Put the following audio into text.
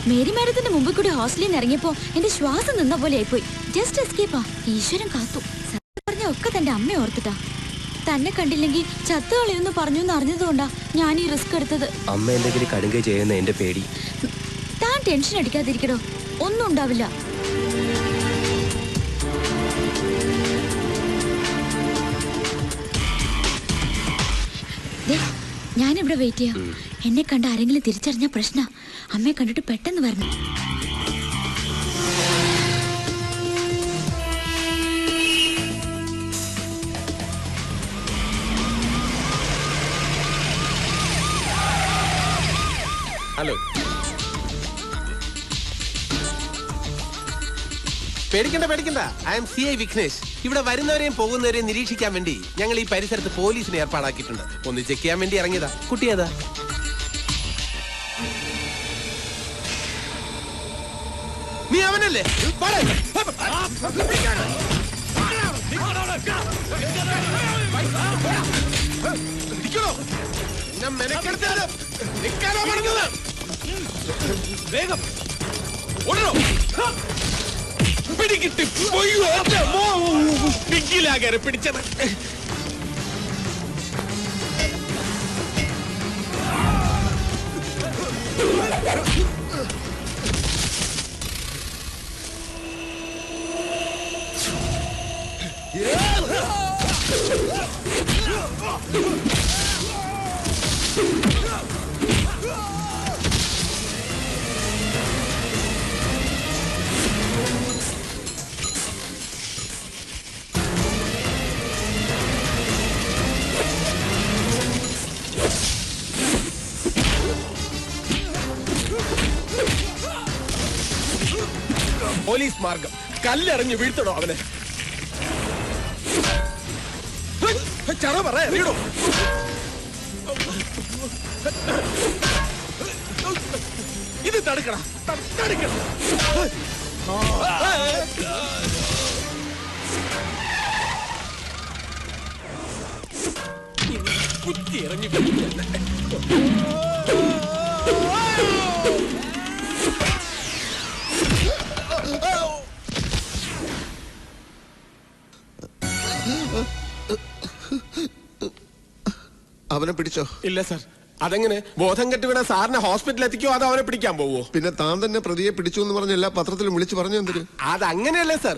Mary മാഡത്തിന്റെ മുമ്പിൽ കൂടി ഹോസ്റ്റലിൽ നിന്ന് ഇറങ്ങിയപ്പോ എന്റെ ശ്വാസം നിന്ന പോലെ ആയിപ്പോയി. ജസ്റ്റ് എസ്കേപ്പാ. ഈശ്വരൻ കാത്തു. പറഞ്ഞ ഒക്കെ തന്റെ അമ്മ ഓർത്തിട്ടാ. തന്നെ കണ്ടില്ലെങ്കിൽ ചത്തുകളയൊന്ന് പറഞ്ഞു എന്ന് അറിഞ്ഞതുകൊണ്ടാ ഞാൻ ഈ റിസ്ക് എടുത്തത്. അമ്മ എന്തെങ്കിലും കടുങ്കൈ ചെയ്യുന്ന എന്റെ പേടി. താൻ ടെൻഷൻ അടിക്കാതിരിക്കടോ, ഒന്നും ഉണ്ടാവില്ല. ഞാനിവിടെ വെയിറ്റ് ചെയ്യാം. എന്നെ കണ്ട ആരെങ്കിലും തിരിച്ചറിഞ്ഞ പ്രശ്ന. അമ്മയെ കണ്ടിട്ട് പെട്ടെന്ന് വരണം. ഹലോ, പേടിക്കണ്ട. I M CI Vignesh. ഇവിടെ വരുന്നവരെയും പോകുന്നവരെയും നിരീക്ഷിക്കാൻ വേണ്ടി ഞങ്ങൾ ഈ പരിസരത്ത് പോലീസിനെ ഏർപ്പാടാക്കിയിട്ടുണ്ട്. ഒന്ന് ചെക്ക് ചെയ്യാൻ വേണ്ടി ഇറങ്ങിയതാ. കുട്ടിയേതാ? നീ അവനല്ലേ? വേഗം പിടികിട്ടി പിടിക്കിലാകെ പിടിച്ചത്. പോലീസ് മാർഗം കല്ലെറിഞ്ഞ് വീഴ്ത്തണോ അവനെ? ചറ പറ എറിയണോ? ഇത് തടുക്കണം. കുത്തി ഇറങ്ങി അവനെ പിടിച്ചോ? ഇല്ല സർ. അതെങ്ങനെ? ബോധം കെട്ട് വീണ സാറിനെ ഹോസ്പിറ്റലിൽ എത്തിക്കോ അതോ അവനെ പിടിക്കാൻ പോവോ? പിന്നെ താൻ തന്നെ പ്രതിയെ പിടിച്ചു എന്ന് പറഞ്ഞ എല്ലാ പത്രത്തിലും വിളിച്ചു പറഞ്ഞു എന്തിന്? അതങ്ങനെയല്ലേ സർ.